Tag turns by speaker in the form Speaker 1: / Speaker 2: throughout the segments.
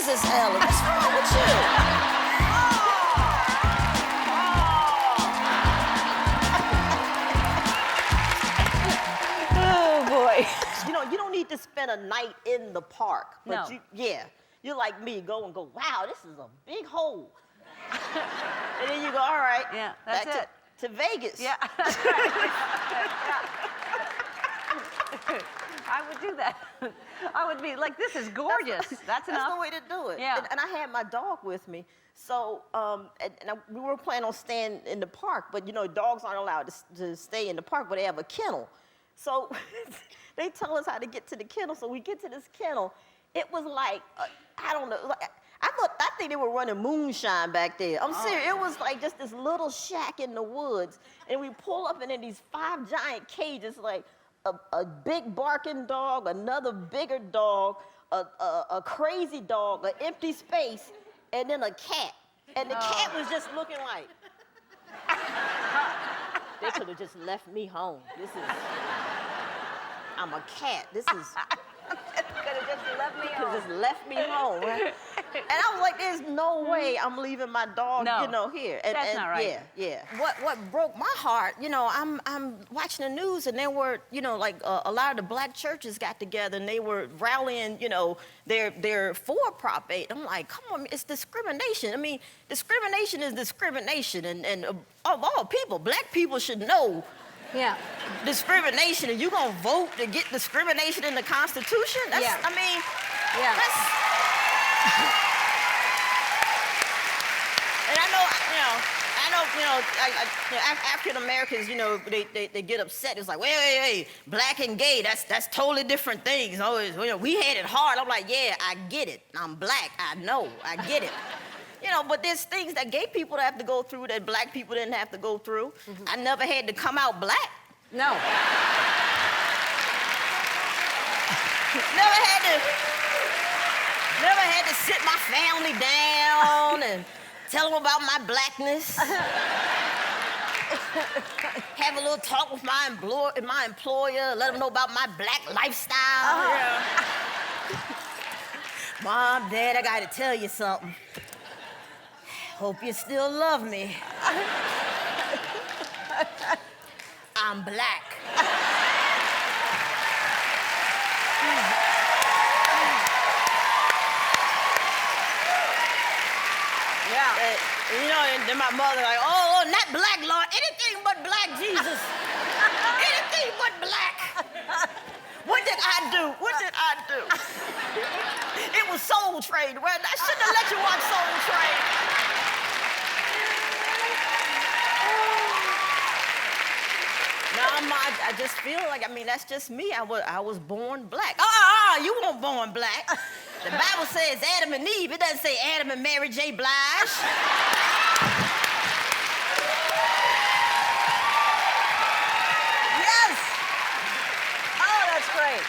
Speaker 1: Jesus, Ellen, what's wrong with you?
Speaker 2: Oh, boy.
Speaker 1: You know, you don't need to spend a night in the park. But
Speaker 2: No.
Speaker 1: you're like me, go and go, wow, this is a big hole. And then you go, all right,
Speaker 2: Yeah, that's
Speaker 1: back to Vegas.
Speaker 2: Yeah, that's right. Yeah. I would do that. I would be like, this is gorgeous. That's enough.
Speaker 1: That's the way to do it.
Speaker 2: Yeah.
Speaker 1: And I had my dog with me. So, we were planning on staying in the park, but you know, dogs aren't allowed to stay in the park, but they have a kennel. So they tell us how to get to the kennel. So we get to this kennel. It was like, I don't know, I think they were running moonshine back there. I'm serious. It was like just this little shack in the woods. And we pull up and in these 5 giant cages, like a big barking dog, another bigger dog, a crazy dog, an empty space, and then a cat. And the cat was just looking like, they could have just left me home. I'm a cat. This is.
Speaker 2: Could have just left me home.
Speaker 1: Just left me home. Right? And I was like, there's no way I'm leaving my dog,
Speaker 2: No,
Speaker 1: you know, here.
Speaker 2: that's not right.
Speaker 1: Yeah. What broke my heart, you know, I'm watching the news and there were, you know, like a lot of the black churches got together and they were rallying, you know, their for Prop 8. I'm like, come on, it's discrimination. I mean, discrimination is discrimination. And of all people, black people should know.
Speaker 2: Yeah.
Speaker 1: Discrimination, and you gonna vote to get discrimination in the Constitution? That's,
Speaker 2: Yeah.
Speaker 1: I mean,
Speaker 2: Yeah.
Speaker 1: that's. And I know, African Americans, you know, they get upset. It's like, wait, black and gay, that's totally different things. Oh, you know, we had it hard. I'm like, yeah, I get it. I'm black. I know. I get it. You know, but there's things that gay people have to go through that black people didn't have to go through. Mm-hmm. I never had to come out black.
Speaker 2: No.
Speaker 1: Never had to sit my family down and tell them about my blackness. Have a little talk with my employer, let them know about my black lifestyle. Yeah. Mom, Dad, I gotta tell you something. Hope you still love me. I'm black.
Speaker 2: Yeah.
Speaker 1: You know, and then my mother like, oh, not black, Lord, anything but black, Jesus. Anything but black. What did I do? It was Soul Train. Well, I shouldn't have let you watch Soul Train. No, I just feel like, I mean, that's just me. I was born black. You weren't born black. The Bible says Adam and Eve. It doesn't say Adam and Mary J. Blige.
Speaker 2: Yes. Oh, that's great.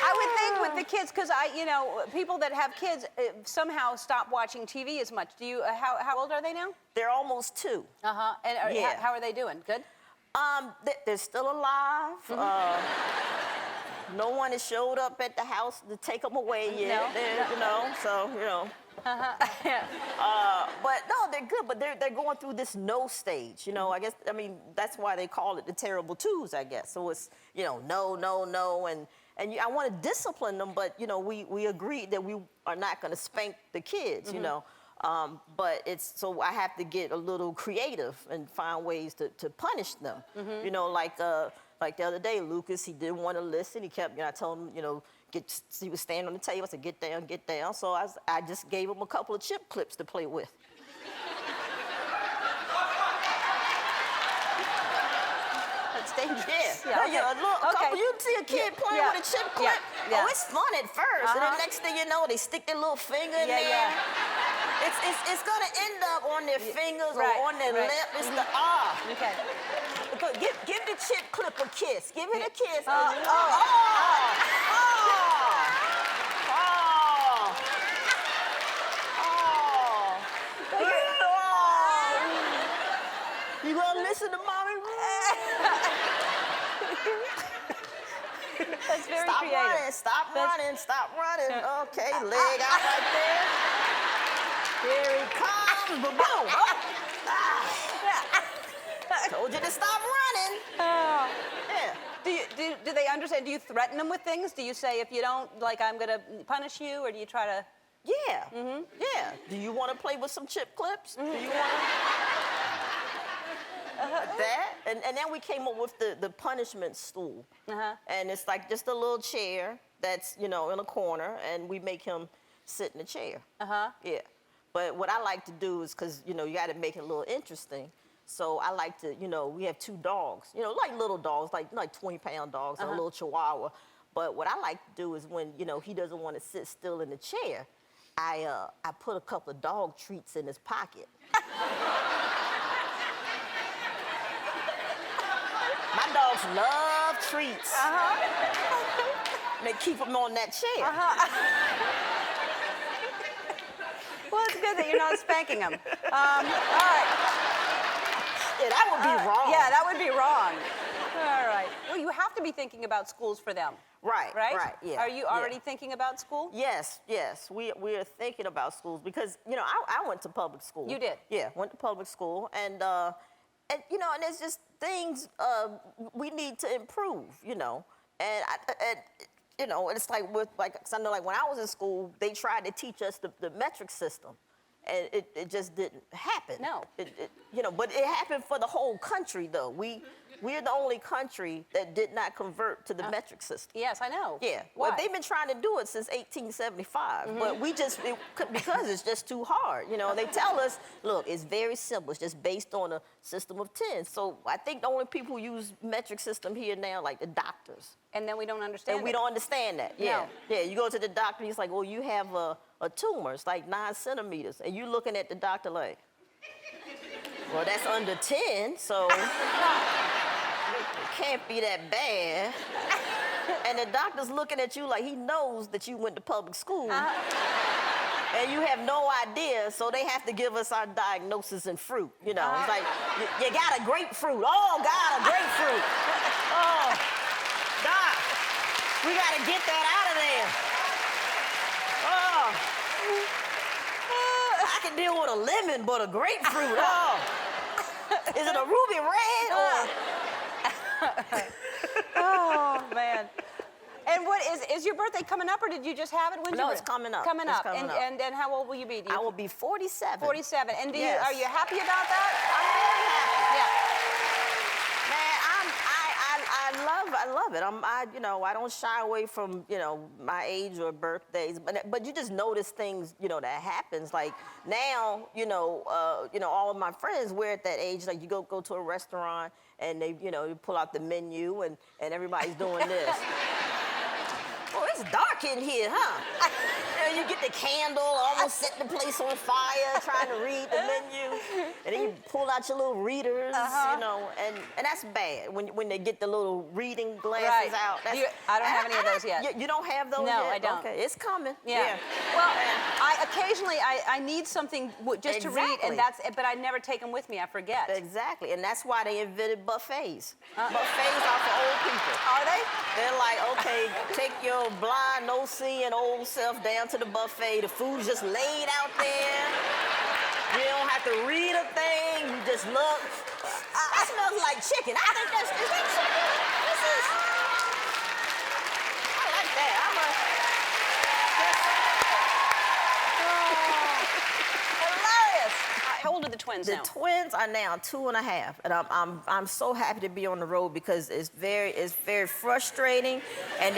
Speaker 2: I would think with the kids, because you know, people that have kids somehow stop watching TV as much. Do you? How old are they now?
Speaker 1: They're almost 2.
Speaker 2: And how are they doing? Good.
Speaker 1: They're still alive. Mm-hmm. No one has showed up at the house to take them away yet.
Speaker 2: No.
Speaker 1: You know, so, you know.
Speaker 2: Yeah.
Speaker 1: But no, they're good, but they're going through this no stage, you know. I guess, I mean, that's why they call it the terrible twos, I guess. So it's, you know, no, and I want to discipline them, but, you know, we agreed that we are not going to spank the kids, you know. But so I have to get a little creative and find ways to punish them. Mm-hmm. You know, like the other day, Lucas, he didn't want to listen. He kept, you know, I told him, you know, he was standing on the table. I said, get down. So I just gave him a couple of chip clips to play with.
Speaker 2: That's dangerous.
Speaker 1: Yeah.
Speaker 2: Okay.
Speaker 1: You see a kid playing with a chip clip?
Speaker 2: Yeah.
Speaker 1: Oh, it's fun at first. And then next thing you know, they stick their little finger in there.
Speaker 2: Yeah.
Speaker 1: It's going to end up on their fingers or on their lip. It's the
Speaker 2: Okay.
Speaker 1: Give the chip clip a kiss. Give it a kiss. You gonna listen to mommy?
Speaker 2: That's very creative.
Speaker 1: Stop running. Okay, leg out right there. Here he comes, boom, boom. Told you to stop running.
Speaker 2: Oh.
Speaker 1: Yeah.
Speaker 2: Do they understand? Do you threaten them with things? Do you say, if you don't, like, I'm going to punish you? Or do you try to...
Speaker 1: Yeah. Yeah. Do you want to play with some chip clips? Do you want that? And then we came up with the punishment stool. And it's like just a little chair that's, you know, in a corner, and we make him sit in the chair. Yeah. But what I like to do is, because, you know, you got to make it a little interesting. So I like to, you know, we have 2 dogs, you know, like little dogs, like 20-pound dogs, and a little Chihuahua. But what I like to do is when, you know, he doesn't want to sit still in the chair, I put a couple of dog treats in his pocket. My dogs love treats. They keep them on that chair.
Speaker 2: Well, it's good that you're not spanking them. All right.
Speaker 1: Yeah, that would be wrong.
Speaker 2: Yeah, that would be wrong. All right. Well, you have to be thinking about schools for them.
Speaker 1: Right,
Speaker 2: Right?
Speaker 1: yeah.
Speaker 2: Are you already thinking about school?
Speaker 1: Yes. We are thinking about schools because, you know, I went to public school.
Speaker 2: You did?
Speaker 1: Yeah, went to public school, and you know, and there's just things we need to improve, you know, and you know, it's like with, like, 'cause I know, like, when I was in school, they tried to teach us the metric system, and it just didn't happen.
Speaker 2: No.
Speaker 1: You know, but it happened for the whole country, though. We're the only country that did not convert to the metric system.
Speaker 2: Yes, I know.
Speaker 1: Yeah.
Speaker 2: Why?
Speaker 1: Well, they've been trying to do it since 1875, but we just, because it's just too hard. You know, they tell us, look, it's very simple. It's just based on a system of 10. So I think the only people who use metric system here now, like the doctors.
Speaker 2: And then we don't understand
Speaker 1: And we
Speaker 2: it.
Speaker 1: don't understand that. Yeah. Yeah, you go to the doctor, he's like, well, you have a tumor. It's like 9 centimeters. And you're looking at the doctor like, well, that's under 10, so it can't be that bad. And the doctor's looking at you like he knows that you went to public school. And you have no idea, so they have to give us our diagnosis in fruit. You know, it's like, you got a grapefruit. Oh, God, a grapefruit. Oh, Doc, we got to get that out of there. Oh. I can deal with a lemon, but a grapefruit, oh. Is it a ruby red or?
Speaker 2: Oh, man. And what is your birthday coming up, or did you just have it? When's
Speaker 1: No,
Speaker 2: your
Speaker 1: it's coming up.
Speaker 2: Coming
Speaker 1: It's
Speaker 2: up.
Speaker 1: coming up.
Speaker 2: And how old will you be?
Speaker 1: I will be 47.
Speaker 2: 47. And
Speaker 1: Yes.
Speaker 2: are you happy about that?
Speaker 1: I'm very happy.
Speaker 2: Yeah.
Speaker 1: Man, I love it. You know, I don't shy away from, you know, my age or birthdays, but you just notice things, you know, that happens. Like now, you know, all of my friends, we're at that age. Like you go to a restaurant and they, you know, you pull out the menu and everybody's doing this. Oh, it's dark in here, huh? You know, you get the candle, almost set the place on fire, trying to read the menu, and then you pull out your little readers, you know, and that's bad when they get the little reading glasses out. That's,
Speaker 2: I don't have any of those yet.
Speaker 1: You don't have those yet?
Speaker 2: No, I don't.
Speaker 1: Okay, it's coming.
Speaker 2: Yeah. Well, I occasionally need something just to read, and but I never take them with me. I forget.
Speaker 1: Exactly, and that's why they invented buffets. Buffets are for old people.
Speaker 2: Are they?
Speaker 1: They're like, okay, take your blind, no-seeing old self down to the buffet. The food's just laid out there. You don't have to read a thing. You just look. That smells like chicken. I think is that chicken? I like that.
Speaker 2: Hilarious. How old are the twins
Speaker 1: The
Speaker 2: now?
Speaker 1: twins are now 2.5, and I'm so happy to be on the road because it's very frustrating, and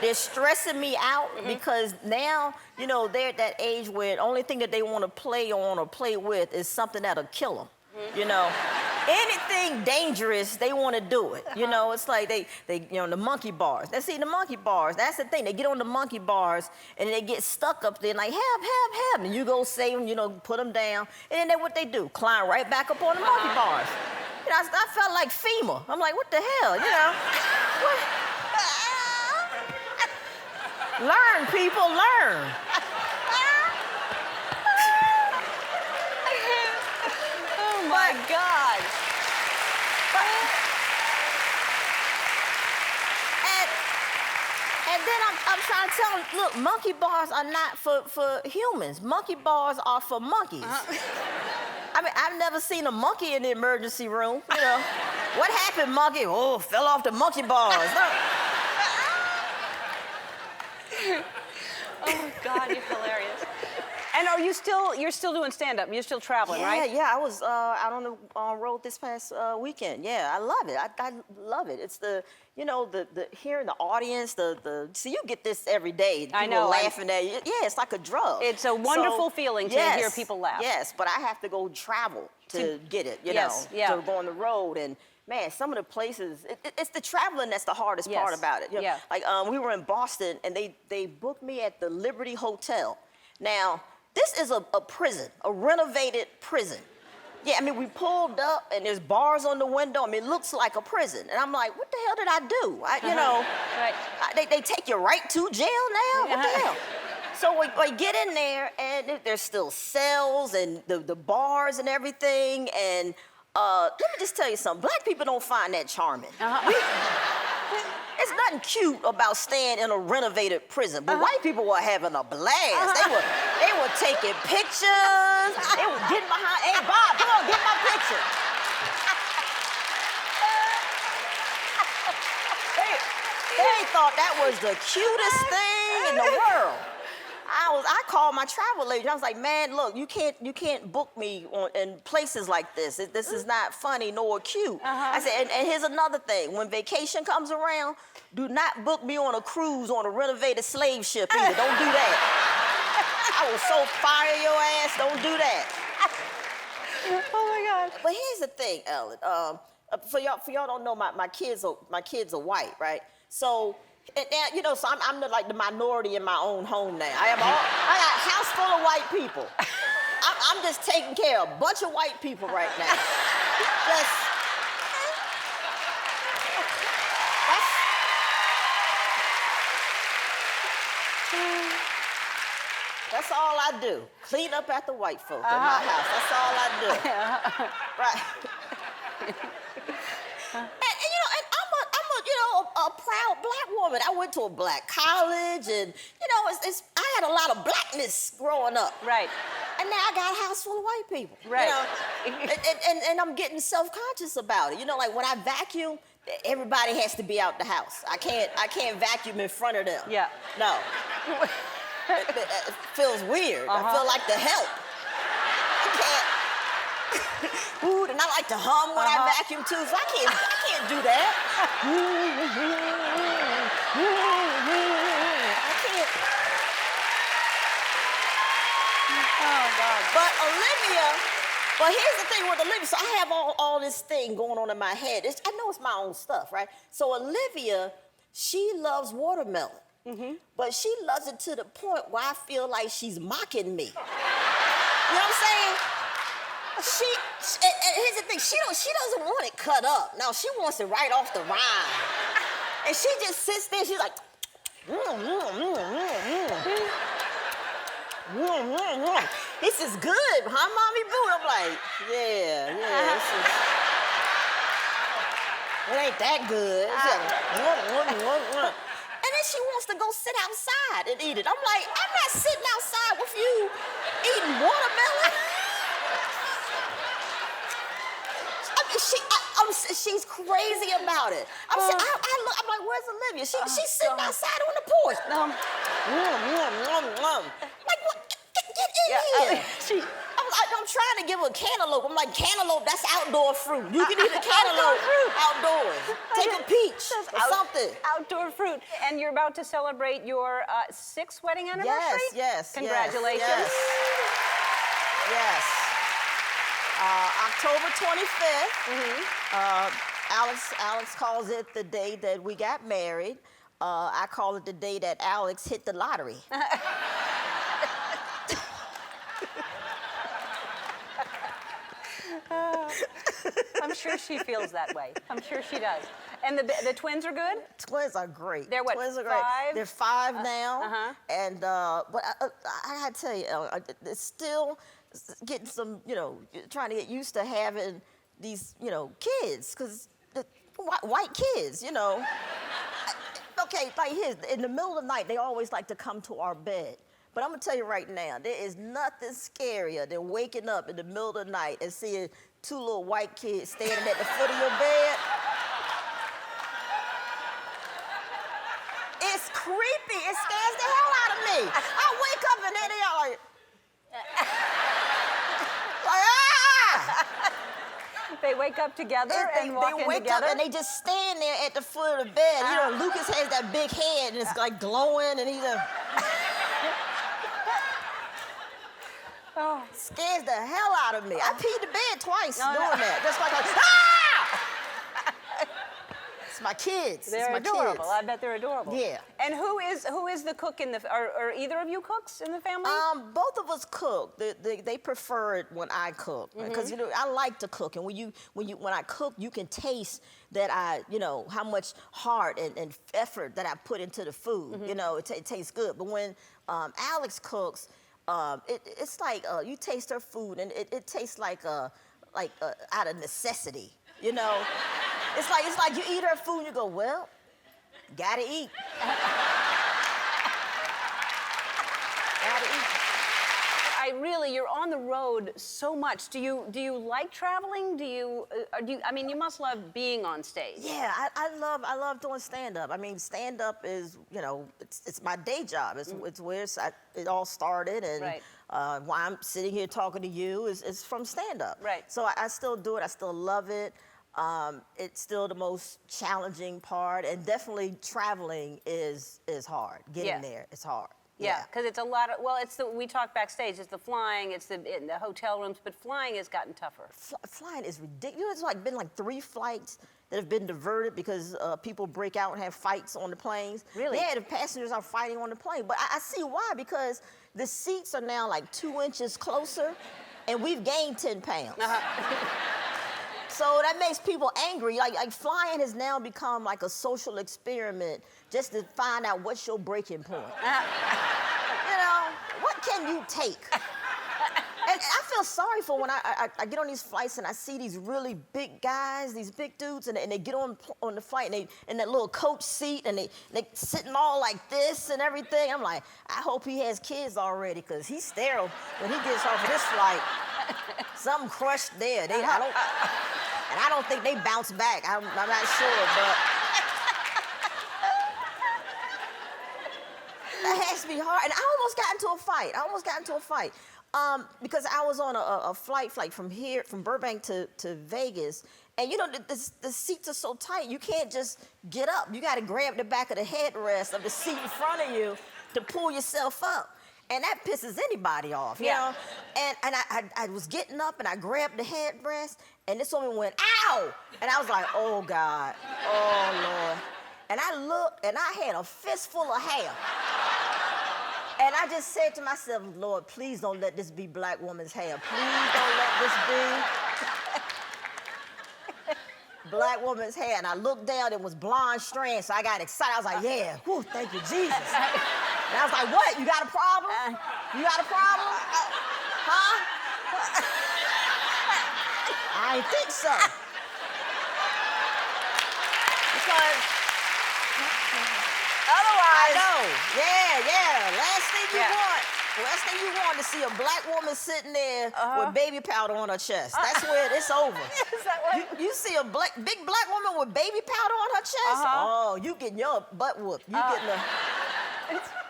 Speaker 1: they're stressing me out because now, you know, they're at that age where the only thing that they want to play on or play with is something that'll kill them. You know, anything dangerous, they want to do it. You know, it's like they you know, the monkey bars. Let's see, the monkey bars. That's the thing. They get on the monkey bars and they get stuck up there and like, help. And you go save them, you know, put them down. And then what they do? Climb right back up on the monkey bars. You know, I felt like FEMA. I'm like, what the hell? You know? Learn, people, learn.
Speaker 2: Oh my God.
Speaker 1: And then I'm trying to tell them, look, monkey bars are not for humans. Monkey bars are for monkeys. I mean, I've never seen a monkey in the emergency room, you know. What happened, monkey? Oh, fell off the monkey bars. No.
Speaker 2: Oh, God, you're hilarious. And you're still doing stand-up? You're still traveling, right?
Speaker 1: Yeah, I was out on the road this past weekend. Yeah, I love it. I love it. It's the hearing the audience, so you get this every day. People
Speaker 2: I know.
Speaker 1: laughing at you. Yeah, it's like a drug.
Speaker 2: It's a wonderful feeling to hear people laugh.
Speaker 1: Yes, but I have to go travel to get it, you know, to go on the road. And man, some of the places, it's the traveling that's the hardest part about it. You know? Like we were in Boston and they booked me at the Liberty Hotel. Now, this is a prison, a renovated prison. Yeah, I mean, we pulled up and there's bars on the window. I mean, it looks like a prison. And I'm like, what the hell did I do? You know, they take you right to jail now? What the hell? So we get in there and there's still cells and the bars and everything. And let me just tell you something. Black people don't find that charming. It's nothing cute about staying in a renovated prison, but white people were having a blast. They were taking pictures. They were getting behind. Hey, Bob, come on, get my picture. they thought that was the cutest thing in the world. I called my travel agent. I was like, man, look, you can't book me in places like this. This is not funny nor cute. I said, and here's another thing. When vacation comes around, do not book me on a cruise on a renovated slave ship either. Don't do that. I will so fire your ass. Don't do that.
Speaker 2: Oh my God.
Speaker 1: But here's the thing, Ellen. For y'all don't know, my kids are white, right? So. And now, you know, so I'm the minority in my own home now. I got a house full of white people. I'm just taking care of a bunch of white people right now. That's all I do. Clean up after white folk in my house. That's all I do. Right. A proud black woman. I went to a black college, and you know, I had a lot of blackness growing up.
Speaker 2: Right.
Speaker 1: And now I got a house full of white people.
Speaker 2: Right.
Speaker 1: You know? and I'm getting self-conscious about it. You know, like when I vacuum, everybody has to be out the house. I can't vacuum in front of them.
Speaker 2: Yeah.
Speaker 1: No. it feels weird. I feel like the help. I can't. Ooh, and I like to hum when I vacuum too, so I can't do that. I can't.
Speaker 2: Oh God.
Speaker 1: But here's the thing with Olivia. So I have all this thing going on in my head. I know it's my own stuff, right? So Olivia, she loves watermelon. But she loves it to the point where I feel like she's mocking me. You know what I'm saying? And here's the thing, she doesn't want it cut up. No, she wants it right off the rind. And she just sits there, she's like, this is good, huh, Mommy Boo? I'm like, yeah, it ain't that good. And then she wants to go sit outside and eat it. I'm like, I'm not sitting outside with you eating watermelon. She's crazy about it. I'm like, where's Olivia? She's sitting outside on the porch. Like, what? Get in here. I'm trying to give her cantaloupe. I'm like, cantaloupe, that's outdoor fruit. You can eat a cantaloupe outdoors. Take a peach or something.
Speaker 2: Outdoor fruit. And you're about to celebrate your 6th wedding anniversary?
Speaker 1: Yes.
Speaker 2: Congratulations.
Speaker 1: Yes. October 25th. Alex calls it the day that we got married. I call it the day that Alex hit the lottery.
Speaker 2: I'm sure she feels that way. I'm sure she does. And the twins are good?
Speaker 1: Twins are great.
Speaker 2: They're what,
Speaker 1: twins are
Speaker 2: 5?
Speaker 1: Great. They're 5 now. And but I gotta tell you, it's still getting some, trying to get used to having these, kids, because white kids, Okay, okay, like here's, in the middle of the night, they always like to come to our bed. But I'm gonna tell you right now, there is nothing scarier than waking up in the middle of the night and seeing two little white kids standing at the foot of your bed. It's creepy. It scares the hell out of me. I wake up and there they are like, ah!
Speaker 2: They wake up together and walk in
Speaker 1: They wake
Speaker 2: together?
Speaker 1: up and they just stand there at the foot of the bed. You know, Lucas has that big head and it's like glowing and he's a...
Speaker 2: Oh.
Speaker 1: Scares the hell out of me. I peed the bed twice doing
Speaker 2: no.
Speaker 1: that. Just like, ah! It's my kids.
Speaker 2: They're
Speaker 1: it's my
Speaker 2: adorable.
Speaker 1: Kids.
Speaker 2: I bet they're adorable.
Speaker 1: Yeah.
Speaker 2: And who is the cook in the? Are either of you cooks in the family?
Speaker 1: Both of us cook. They prefer it when I cook because you know I like to cook, and when I cook, you can taste that how much heart and effort that I put into the food. You know, it tastes good. But when Alex cooks, it's like you taste her food, and it tastes like out of necessity. You know, it's like you eat her food and you go, well, gotta eat. Gotta eat.
Speaker 2: You're on the road so much. Do you like traveling? I mean, you must love being on stage.
Speaker 1: Yeah, I love doing stand-up. I mean, stand-up is, it's my day job. It's where it all started, and
Speaker 2: Right.
Speaker 1: why I'm sitting here talking to you is from stand-up.
Speaker 2: Right.
Speaker 1: So I still do it. I still love it. It's still the most challenging part, and definitely traveling is hard. Getting there is hard.
Speaker 2: Yeah, because it's a lot of, we talk backstage, it's the flying, it's the hotel rooms, but flying has gotten tougher.
Speaker 1: Flying is ridiculous. It's been 3 flights that have been diverted because people break out and have fights on the planes.
Speaker 2: Really?
Speaker 1: Yeah, the passengers are fighting on the plane. But I see why, because the seats are now 2 inches closer, and we've gained 10 pounds. So that makes people angry. Like flying has now become like a social experiment just to find out what's your breaking point. What can you take? And I feel sorry for when I get on these flights and I see these really big guys, these big dudes, and they get on the flight and they in that little coach seat and they sitting all like this and everything. I'm like, I hope he has kids already, because he's sterile when he gets off of this flight. Something crushed there. And I don't think they bounce back. I'm not sure, but that has to be hard. And I almost got into a fight. Because I was on a flight from Burbank to Vegas, and the seats are so tight, you can't just get up. You got to grab the back of the headrest of the seat in front of you to pull yourself up. And that pisses anybody off, you know? And I was getting up and I grabbed the headrest, and this woman went, ow! And I was like, oh God, oh Lord. And I looked and I had a fistful of hair. And I just said to myself, Lord, please don't let this be black woman's hair. Please don't let this be black woman's hair. And I looked down, it was blonde strands, so I got excited. I was like, yeah, whew, thank you, Jesus. And I was like, what, you got a problem? You got a problem? Huh? I didn't think so. Because otherwise, I know. Yeah. Last thing you want to see a black woman sitting there with baby powder on her chest. That's where it's over.
Speaker 2: Is that what?
Speaker 1: You see a big black woman with baby powder on her chest? Oh, you getting your butt whooped. You getting a...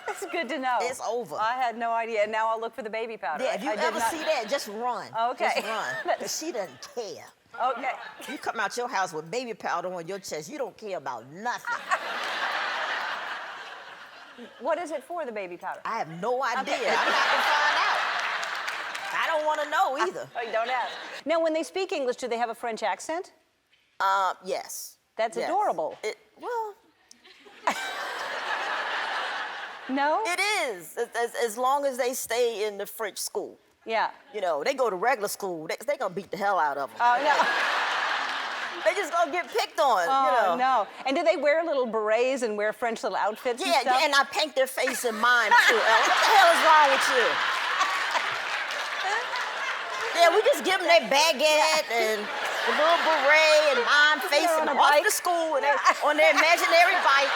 Speaker 2: It's good to know.
Speaker 1: It's over.
Speaker 2: I had no idea. Now I'll look for the baby powder.
Speaker 1: Yeah, if you ever see that, just run.
Speaker 2: Okay.
Speaker 1: Just run. Because she doesn't care.
Speaker 2: Okay.
Speaker 1: You come out your house with baby powder on your chest, you don't care about nothing.
Speaker 2: What is it for, the baby powder?
Speaker 1: I have no idea. I'm not gonna find out. I don't want to know either.
Speaker 2: Oh, you don't ask. Now, when they speak English, do they have a French accent?
Speaker 1: Yes.
Speaker 2: That's
Speaker 1: Yes.
Speaker 2: adorable.
Speaker 1: Well,
Speaker 2: No?
Speaker 1: it is, as long as they stay in the French school.
Speaker 2: Yeah.
Speaker 1: They go to regular school, they gonna beat the hell out of them.
Speaker 2: Oh, no.
Speaker 1: They just gonna get picked on,
Speaker 2: Oh, no. And do they wear little berets and wear French little outfits and stuff?
Speaker 1: Yeah, and I paint their face in mine, too, Ellen. What the hell is wrong with you? Yeah, we just give them their baguette and a little beret and mine face
Speaker 2: on
Speaker 1: and
Speaker 2: a
Speaker 1: off
Speaker 2: bike.
Speaker 1: to school and on their imaginary bike.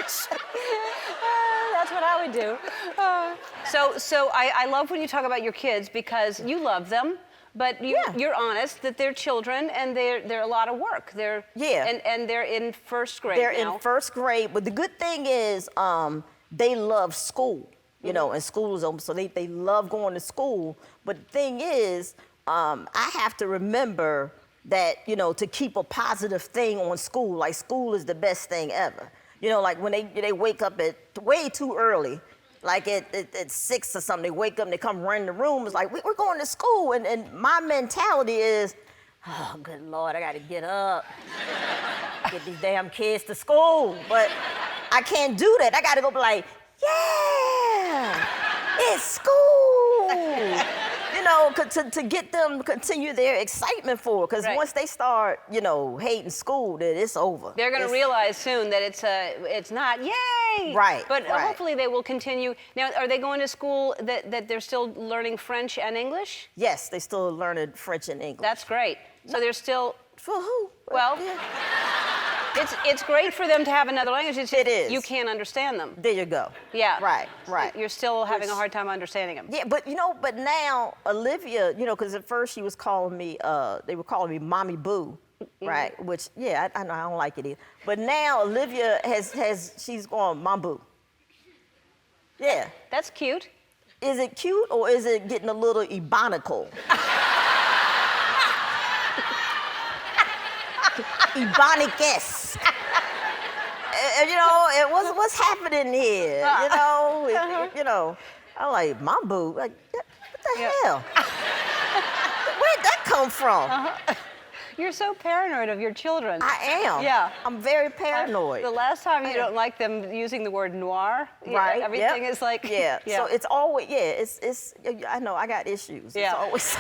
Speaker 2: French. That's what I would do. So I love when you talk about your kids because you love them, but you're honest that they're children and they're a lot of work. And they're in first grade
Speaker 1: They're
Speaker 2: now.
Speaker 1: in first grade, but the good thing is they love school, you know, and school is open, so they love going to school. But the thing is, I have to remember that, you know, to keep a positive thing on school, like school is the best thing ever. You know, like when they wake up at way too early, like at 6 or something, they wake up and they come run in the room. It's like, we're going to school. And my mentality is, oh, good Lord, I got to get up, get these damn kids to school. But I can't do that. I got to go be like, yeah, it's school. You know, to get them to continue their excitement for it. Because once they start, you know, hating school, then it's over.
Speaker 2: They're going to realize soon that it's not, yay!
Speaker 1: Right.
Speaker 2: But hopefully they will continue. Now, are they going to school that they're still learning French and English?
Speaker 1: Yes, they still learning French and English.
Speaker 2: That's great. So they're still...
Speaker 1: For who?
Speaker 2: Well, it's great for them to have another language. It's just,
Speaker 1: it is.
Speaker 2: You can't understand them.
Speaker 1: There you go.
Speaker 2: Yeah.
Speaker 1: Right.
Speaker 2: You're still having a hard time understanding them.
Speaker 1: Yeah, but you know, but now Olivia, you know, because at first she was calling me, they were calling me Mommy Boo, right? Which, yeah, I know I don't like it either. But now Olivia she's going Mom Boo. Yeah.
Speaker 2: That's cute.
Speaker 1: Is it cute or is it getting a little ebonical? Ebonic-esque. You know, what's happening here? You know, you know. I'm like, Mom Boo, like, what the hell? Where'd that come from?
Speaker 2: You're so paranoid of your children.
Speaker 1: I am.
Speaker 2: Yeah.
Speaker 1: I'm very paranoid.
Speaker 2: The last time you don't like them using the word noir,
Speaker 1: right?
Speaker 2: Everything is like.
Speaker 1: Yeah. So it's always it's. I know I got issues.
Speaker 2: Yeah.
Speaker 1: It's always.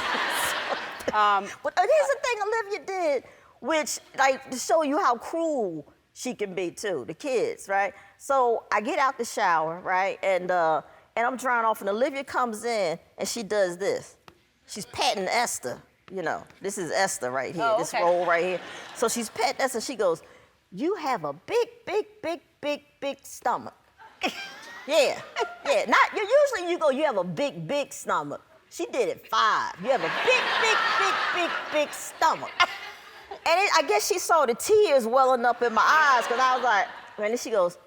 Speaker 1: But here's the thing Olivia did, which like to show you how cruel she can be too, the kids, right? So I get out the shower, right, and I'm drying off, and Olivia comes in and she does this. She's patting Esther. You know, this is Esther right here, this roll right here. So she's petting Esther. She goes, "You have a big stomach." Yeah. Not usually you go, "You have a big stomach." She did it 5. You have a big stomach. And I guess she saw the tears welling up in my eyes, because I was like, and then she goes,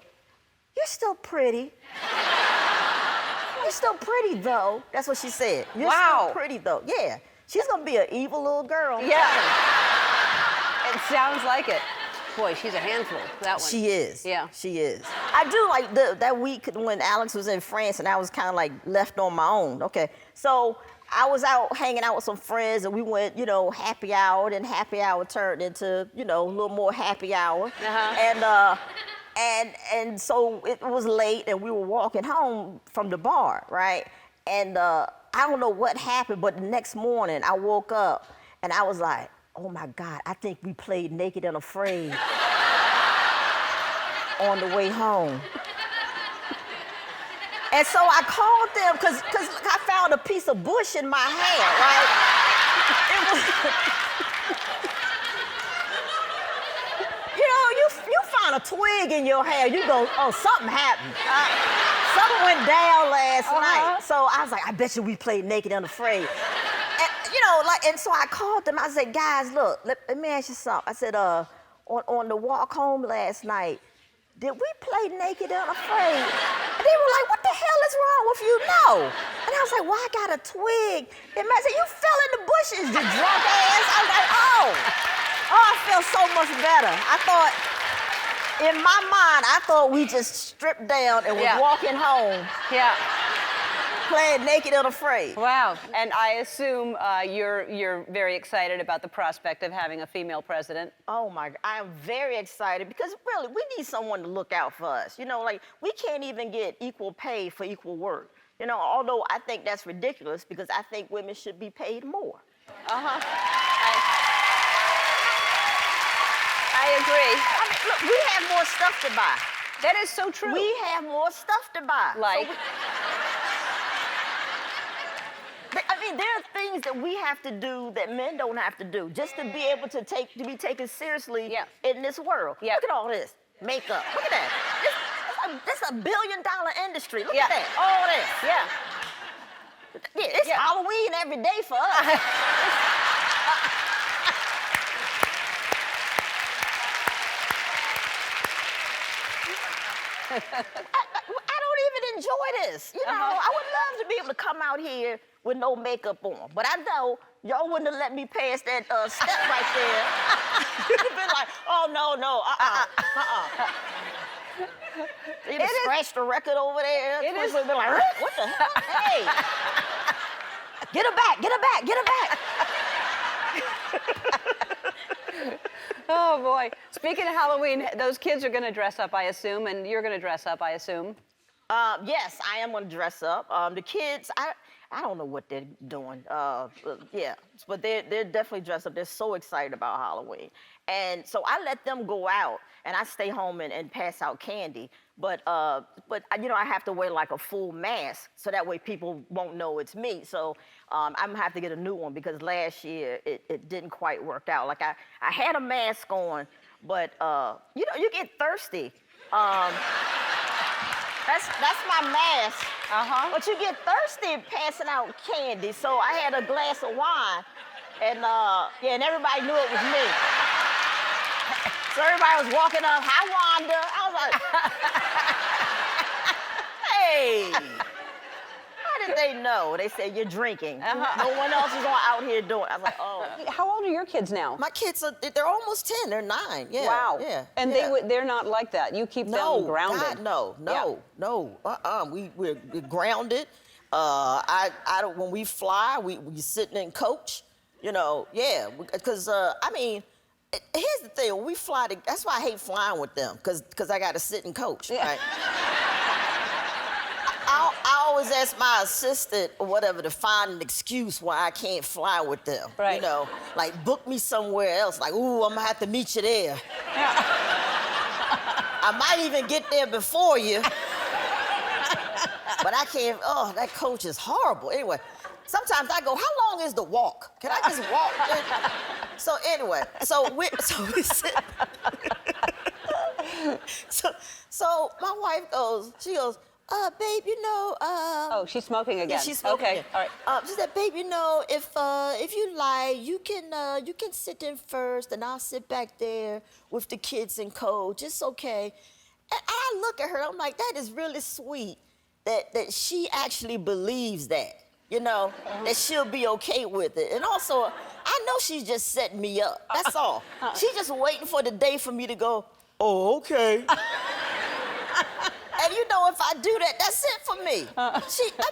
Speaker 1: "You're still pretty. You're still pretty, though." That's what she said. "You're still pretty, though." Yeah. She's going to be an evil little girl.
Speaker 2: Yeah. It sounds like it. Boy, she's a handful, that one.
Speaker 1: She is.
Speaker 2: Yeah.
Speaker 1: She is. I do like that week when Alex was in France and I was kind of like left on my own. Okay. So I was out hanging out with some friends and we went, you know, happy hour, and happy hour turned into, you know, a little more happy hour. And so it was late and we were walking home from the bar, right? And I don't know what happened, but the next morning I woke up and I was like, oh my God, I think we played Naked and Afraid on the way home. And so I called them because I found a piece of bush in my hair, right? It was, you know, you find a twig in your hair, you go, oh, something happened. Something went down last night. So I was like, I bet you we played Naked and Afraid. And, you know, like, and so I called them. I said, guys, look, let me ask you something. I said, on the walk home last night, did we play Naked and Afraid? And they were like, what the hell is wrong with you? No. And I was like, well, I got a twig. And I said, you fell in the bushes, you drunk ass. I was like, oh, I feel so much better. I thought, in my mind, I thought we just stripped down and was walking home. Yeah. Playing Naked and Afraid.
Speaker 2: Wow. And I assume you're very excited about the prospect of having a female president.
Speaker 1: Oh my God, I am very excited because really, we need someone to look out for us. You know, like we can't even get equal pay for equal work. You know, although I think that's ridiculous because I think women should be paid more.
Speaker 2: I agree.
Speaker 1: I mean, look, we have more stuff to buy.
Speaker 2: That is so true.
Speaker 1: We have more stuff to buy.
Speaker 2: Like?
Speaker 1: I mean, there are things that we have to do that men don't have to do just to be able to be taken seriously in this world. Look at all this makeup. Look at that. It's This is a $1 billion industry. Look
Speaker 2: Yeah.
Speaker 1: at that. All this.
Speaker 2: Yeah.
Speaker 1: Yeah, it's Halloween every day for us. I don't even enjoy this. You know, I would love to be able to come out here with no makeup on. But I know y'all wouldn't have let me pass that step right there. You'd have been like, oh, no. You'd have scratched the record over there.
Speaker 2: It is.
Speaker 1: Would have been like, what the hell? Hey. Get her back.
Speaker 2: Oh, boy. Speaking of Halloween, those kids are going to dress up, I assume, and you're going to dress up, I assume.
Speaker 1: Yes, I am going to dress up. The kids, I don't know what they're doing. Yeah, but they're definitely dressed up. They're so excited about Halloween. And so I let them go out, and I stay home and pass out candy. But you know, I have to wear like a full mask, so that way people won't know it's me. So I'm going to have to get a new one, because last year it didn't quite work out. Like I had a mask on, but you know, you get thirsty. That's my mask. But you get thirsty passing out candy. So I had a glass of wine, and yeah, and everybody knew it was me. So everybody was walking up, hi, Wanda. I was like, hey. How did they know? They said, you're drinking. No one else is out here doing it. I was like, oh.
Speaker 2: How old are your kids now?
Speaker 1: My kids, they're almost 10. They're 9. Yeah.
Speaker 2: Wow.
Speaker 1: Yeah.
Speaker 2: And
Speaker 1: yeah.
Speaker 2: they're not like that. You keep them grounded.
Speaker 1: God, no. We're grounded. I don't. When we fly, we sitting in coach. You know, yeah. Because I mean, here's the thing. When we fly, that's why I hate flying with them. Because I got to sit in coach.
Speaker 2: Yeah.
Speaker 1: Right? I always ask my assistant or whatever to find an excuse why I can't fly with them.
Speaker 2: Right.
Speaker 1: You know, like book me somewhere else. Like, ooh, I'm gonna have to meet you there. I might even get there before you. But I can't, oh, that coach is horrible. Anyway, sometimes I go, how long is the walk? Can I just walk? So anyway, so we sit. So my wife goes, she goes, babe, you know,
Speaker 2: Oh, she's smoking again.
Speaker 1: yeah, she's smoking.
Speaker 2: Okay,
Speaker 1: again.
Speaker 2: all right.
Speaker 1: She said, babe, you know, if you like, you can sit in first, and I'll sit back there with the kids and coach. It's okay. And I look at her, I'm like, that is really sweet that she actually believes that, you know, that she'll be okay with it. And also, I know she's just setting me up. That's all. She's just waiting for the day for me to go, oh, okay. And you know, if I do that, that's it for me. I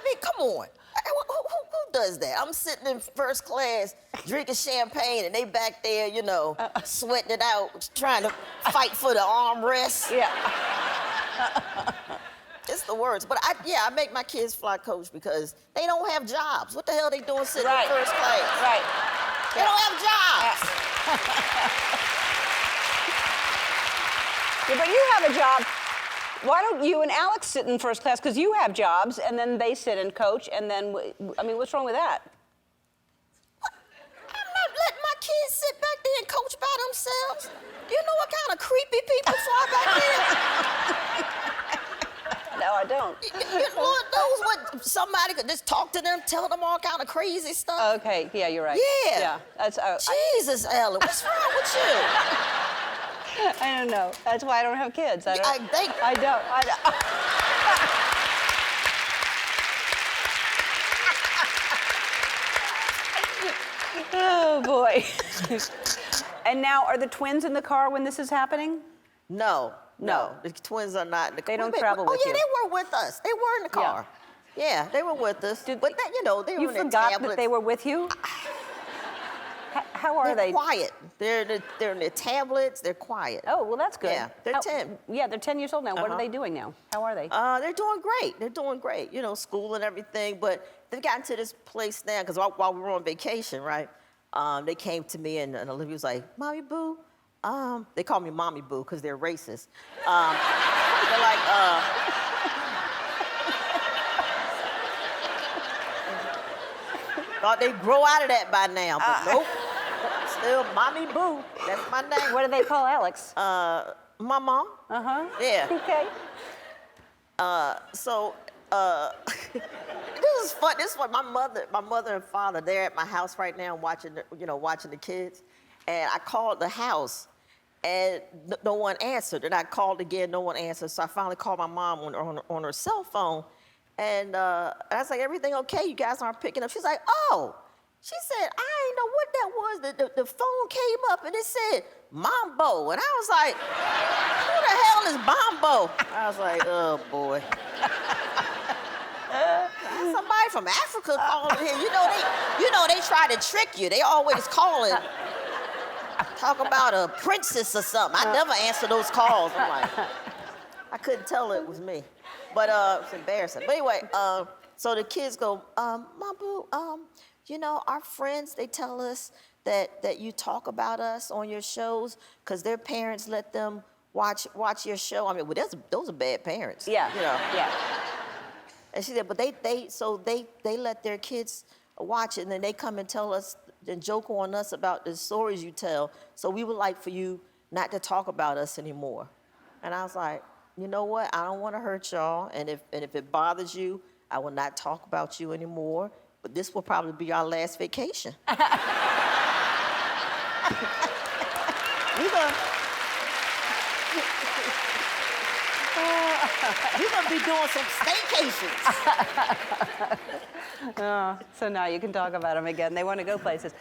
Speaker 1: mean, come on. Who does that? I'm sitting in first class, drinking champagne, and they back there, you know, sweating it out, trying to fight for the armrest.
Speaker 2: Yeah.
Speaker 1: It's the worst. But I make my kids fly coach because they don't have jobs. What the hell they doing sitting in first class?
Speaker 2: Right.
Speaker 1: They don't have jobs.
Speaker 2: Yeah, but you have a job. Why don't you and Alex sit in first class? Because you have jobs, and then they sit in coach, and then, I mean, what's wrong with that?
Speaker 1: I'm not letting my kids sit back there and coach by themselves. You know what kind of creepy people fly back there?
Speaker 2: No, I don't.
Speaker 1: Lord knows what somebody could just talk to them, tell them all kind of crazy stuff.
Speaker 2: Okay, yeah, you're right.
Speaker 1: Yeah.
Speaker 2: Yeah, that's,
Speaker 1: Jesus, Ellen, what's wrong with you?
Speaker 2: I don't know. That's why I don't have kids. I don't. I don't. Oh, boy. And now, are the twins in the car when this is happening?
Speaker 1: No. The twins are not in the car.
Speaker 2: They don't travel with you.
Speaker 1: Oh, yeah, they were with us. They were in the car. Yeah, they were with us. But that, you know, they were in their tablets.
Speaker 2: You forgot that they were with you? How are they?
Speaker 1: They're quiet. They're in their tablets. They're quiet.
Speaker 2: Oh, well, that's good.
Speaker 1: Yeah, they're 10.
Speaker 2: Yeah, they're 10 years old now. What are they doing now? How are they?
Speaker 1: They're doing great. They're doing great. You know, school and everything. But they've gotten to this place now, because while we were on vacation, right, they came to me, and Olivia was like, Mommy Boo. They call me Mommy Boo because they're racist. They're like, thought they'd grow out of that by now, but nope. Still Mommy Boo. That's my name.
Speaker 2: What do they call Alex?
Speaker 1: Mama.
Speaker 2: Uh-huh.
Speaker 1: Yeah.
Speaker 2: Okay.
Speaker 1: So this is fun. This is what my mother and father, they're at my house right now watching, watching the kids. And I called the house, and no one answered. And I called again, no one answered. So I finally called my mom on her cell phone. And I was like, everything okay? You guys aren't picking up. She's like, oh. She said, I didn't know what that was. The phone came up and it said, Mambo. And I was like, who the hell is Mambo? I was like, oh, boy. Somebody from Africa calling here. You know they try to trick you. They always calling. Talk about a princess or something. I never answer those calls. I'm like, I couldn't tell it was me. But it's embarrassing. But anyway, so the kids go, Mambo, our friends, they tell us that you talk about us on your shows because their parents let them watch your show. I mean, well, those are bad parents.
Speaker 2: Yeah. Yeah.
Speaker 1: And she said, but they let their kids watch it, and then they come and tell us and joke on us about the stories you tell. So we would like for you not to talk about us anymore. And I was like, you know what? I don't want to hurt y'all, and if it bothers you, I will not talk about you anymore. But this will probably be our last vacation. We're gonna be doing some staycations.
Speaker 2: So now you can talk about them again. They want to go places.